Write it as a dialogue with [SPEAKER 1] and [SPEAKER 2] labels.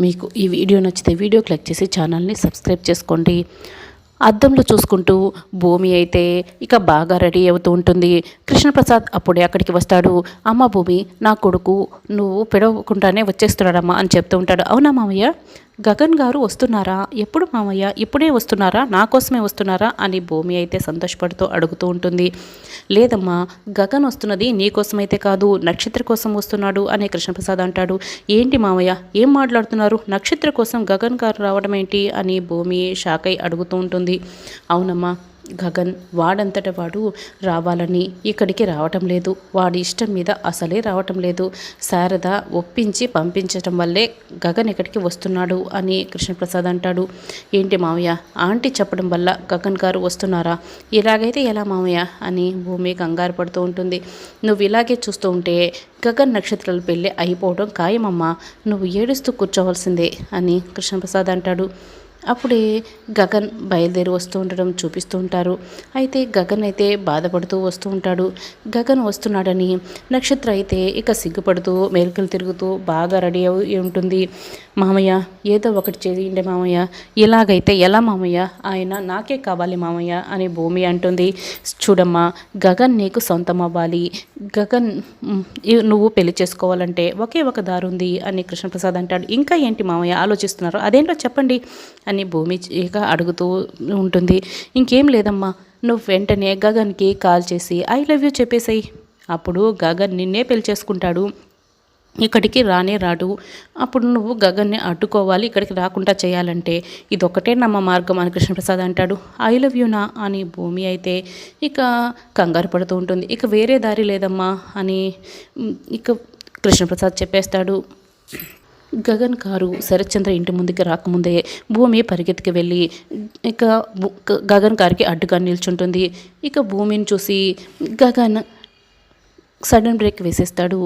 [SPEAKER 1] మీకు ఈ వీడియో నచ్చితే వీడియోకి లైక్ చేసి ఛానల్ని సబ్స్క్రైబ్ చేసుకోండి. అద్దంలో చూసుకుంటూ భూమి అయితే ఇక బాగా రెడీ అవుతూ ఉంటుంది. కృష్ణప్రసాద్ అప్పుడే అక్కడికి వస్తాడు. అమ్మ భూమి, నా కొడుకు నువ్వు పిలవకుండానే వచ్చేస్తున్నాడమ్మా అని చెప్తూ ఉంటాడు. అవునా మామయ్య, గగన్ గారు వస్తున్నారా? ఎప్పుడు మామయ్య? ఇప్పుడే వస్తున్నారా? నా కోసమే వస్తున్నారా అని భూమి అయితే సంతోషపడుతూ అడుగుతూ ఉంటుంది. లేదమ్మా, గగన్ వస్తున్నది నీ కోసమైతే కాదు, నక్షత్ర కోసం వస్తున్నాడు అని కృష్ణప్రసాద్ అంటాడు. ఏంటి మామయ్య, ఏం మాట్లాడుతున్నారు? నక్షత్ర కోసం గగన్ గారు రావడం ఏంటి అని భూమి షాక్ అయి అడుగుతూ ఉంటుంది. అవునమ్మా, గగన్ వాడంతట వాడు రావాలని ఇక్కడికి రావటం లేదు. వాడి ఇష్టం మీద అసలే రావటం లేదు. శారద ఒప్పించి పంపించటం వల్లే గగన్ ఇక్కడికి వస్తున్నాడు అని కృష్ణప్రసాద్ అంటాడు. ఏంటి మామయ్య, ఆంటీ చెప్పడం వల్ల గగన్ గారు వస్తున్నారా? ఇలాగైతే ఎలా మామయ్య అని భూమి కంగారు పడుతూ ఉంటుంది. నువ్వు ఇలాగే చూస్తూ ఉంటే గగన్ నక్షత్రాల పెళ్ళి అయిపోవడం ఖాయమమ్మా. నువ్వు ఏడుస్తూ కూర్చోవలసిందే అని కృష్ణప్రసాద్ అంటాడు. అప్పుడే గగన్ బయలుదేరి వస్తూ ఉండడం చూపిస్తూ ఉంటారు. అయితే గగన్ అయితే బాధపడుతూ వస్తూ ఉంటాడు. గగన్ వస్తున్నాడని నక్షత్ర అయితే ఇక సిగ్గుపడుతూ మెరుకులు తిరుగుతూ బాగా రెడీ అయి ఉంటుంది. మామయ్య, ఏదో ఒకటి చేయండి మామయ్య, ఇలాగైతే ఎలా మామయ్య? ఆయన నాకే కావాలి మామయ్య అని భూమి అంటుంది. చూడమ్మా, గగన్ నీకు సొంతం అవ్వాలి. గగన్ నువ్వు పెళ్లి చేసుకోవాలంటే ఒకే ఒక దారి ఉంది అని కృష్ణప్రసాద్ అంటాడు. ఇంకా ఏంటి మామయ్య ఆలోచిస్తున్నారు? అదేంటో చెప్పండి అని భూమి ఇక అడుగుతూ ఉంటుంది. ఇంకేం లేదమ్మా, నువ్వు వెంటనే గగన్కి కాల్ చేసి ఐ లవ్ యూ చెప్పేసాయి. అప్పుడు గగన్ నిన్నే పెళ్లి చేసుకుంటాడు, ఇక్కడికి రానే రాడు. అప్పుడు నువ్వు గగన్ని అడ్డుకోవాలి, ఇక్కడికి రాకుండా చేయాలంటే ఇదొక్కటే నమ్మ మార్గం అని కృష్ణప్రసాద్ అంటాడు. ఐ లవ్ యూనా అని భూమి అయితే ఇక కంగారు పడుతూ ఉంటుంది. ఇక వేరే దారి లేదమ్మా అని ఇక కృష్ణప్రసాద్ చెప్పేస్తాడు. గగన్ కారు శరత్చంద్ర ఇంటి ముందుకి రాకముందే భూమి పరిగెత్తికి వెళ్ళి ఇక గగన్ కారుకి అడ్డుగా నిల్చుంటుంది. ఇక భూమిని చూసి గగన్ సడన్ బ్రేక్ వేసేస్తాడు.